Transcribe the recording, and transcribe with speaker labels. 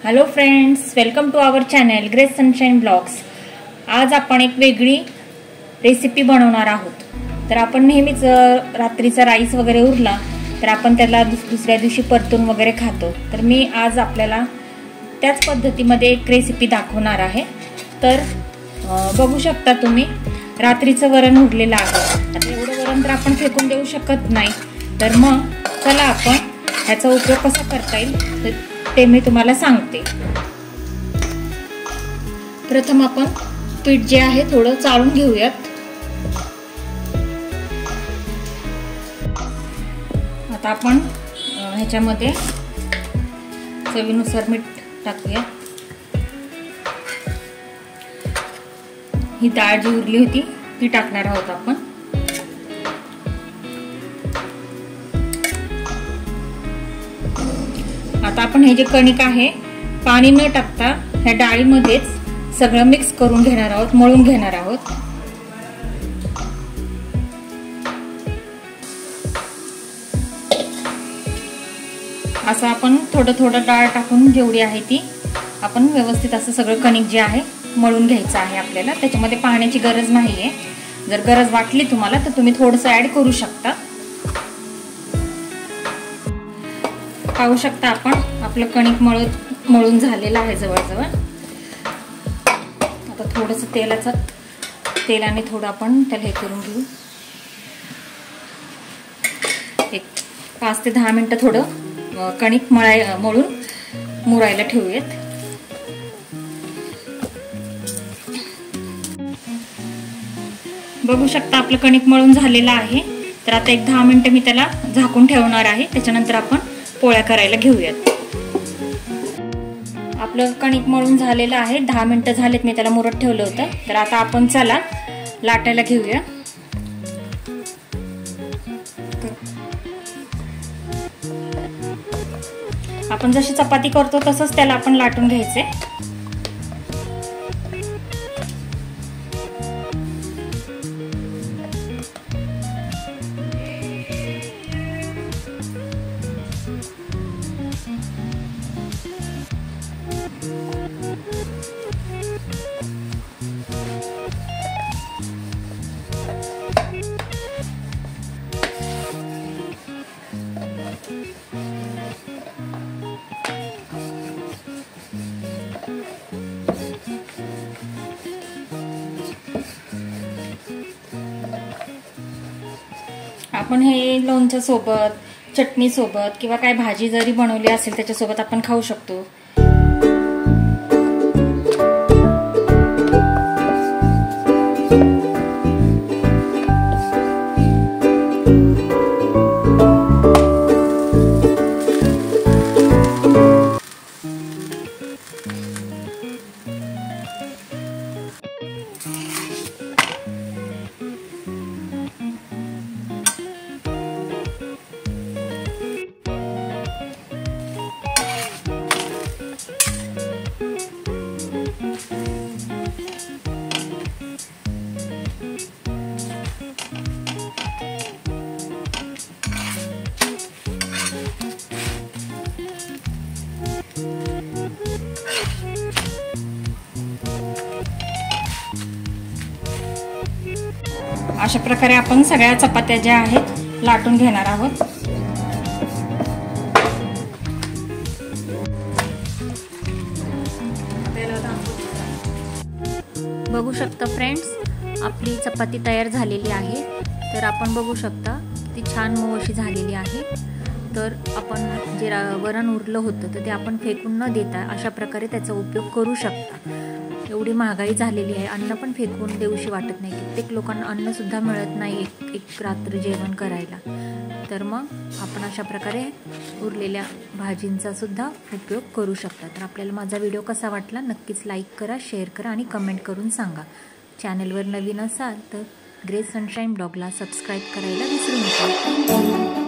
Speaker 1: Hello friends, welcome to our channel Grace Sunshine blogs. आज आपण एक वेगळी रेसिपी बनवणार आहोत। तर आपण नेहमीच रात्रीचा राईस वगैरे उरला तर आपण त्याला दुसऱ्या दिवशी परतून वगैरे खातो। तर मी आज आपल्याला त्याच पद्धतीमध्ये एक रेसिपी दाखवणार आहे। तर बघू शकता तुम्ही, रात्रीचं वरण उरलेलं आहे। आता एवढं वरण तर आपण फेकून देऊ शकत नाही। तर मग चला आपण ह्याचा उपयोग कसा करता येईल ते मी तुम्हाला सांगते। प्रथम आपण पीठ जे आहे थोडं चाळून घेऊयात। आता आपण ह्याच्यामध्ये चवीनुसार मीठ टाकूया। ही डाळ जी उरली होती ती टाकणार आहोत आपण। आता आपण हे जे कणिक आहे पाणी न टाकता ह्या डाळीमध्येच सगळं मिक्स करून घेणार आहोत, मळून घेणार आहोत। असं आपण थोडं थोडं डाळ टाकून जेवढी आहे ती आपण व्यवस्थित असं सगळं कणिक जे आहे मळून घ्यायचं आहे आपल्याला। त्याच्यामध्ये पाण्याची गरज नाहीये। जर गरज वाटली तुम्हाला तर तुम्ही थोडंसं ऍड करू शकता। पाहू शकता आपण आपलं कणिक मळून झालेलं आहे जवळजवळ। आता थोडंसं तेलाने थोडं आपण त्याला हे करून घेऊ। एक 5 ते 10 मिनिटं थोडं कणिक मळून मुरायला ठेवूयात। बघू शकता आपलं कणिक मळून झालेलं आहे। तर आता एक 10 मिनिटं मी त्याला झाकून ठेवणार आहे। त्याच्यानंतर आपण पोळ्या करायला घेऊयात। आपलं कणिक मळून झालेलं आहे। 10 मिनिटं झालेत मी त्याला मुरत ठेवलं होतं। तर आता आपण चला लाटायला घेऊया। आपण जशी चपाती करतो तसंच त्याला आपण लाटून घ्यायचे। आपण हे लोणच्या सोबत, चटणी सोबत किंवा काय भाजी जरी बनवली असेल त्याच्यासोबत आपण खाऊ शकतो। अशा प्रकारे आपण सगळ्या चपात्या ज्या आहेत लाटून घेणार आहोत। बघू शकता फ्रेंड्स, आपली चपाती तयार झालेली आहे। तर आपण बघू शकता ती छान मऊ अशी झालेली आहे। तर आपण जे वरण उरलं होतं तर ते आपण फेकून न देता अशा प्रकारे त्याचा उपयोग करू शकता। एवढी महागाई झालेली आहे, अन्न पण फेकून देऊशी वाटत नाही। कित्येक लोकांना अन्न सुद्धा मिळत नाही एक रात्र जेवण करायला। तर मग आपण अशा प्रकारे उरलेल्या भाजींचा सुद्धा उपयोग करू शकता। तर आपल्याला माझा व्हिडिओ कसा वाटला नक्कीच लाईक करा, शेअर करा आणि कमेंट करून सांगा। चॅनलवर नवीन असाल तर ग्रेस सनशाईन ब्लॉगला सबस्क्राईब करायला विसरू नका।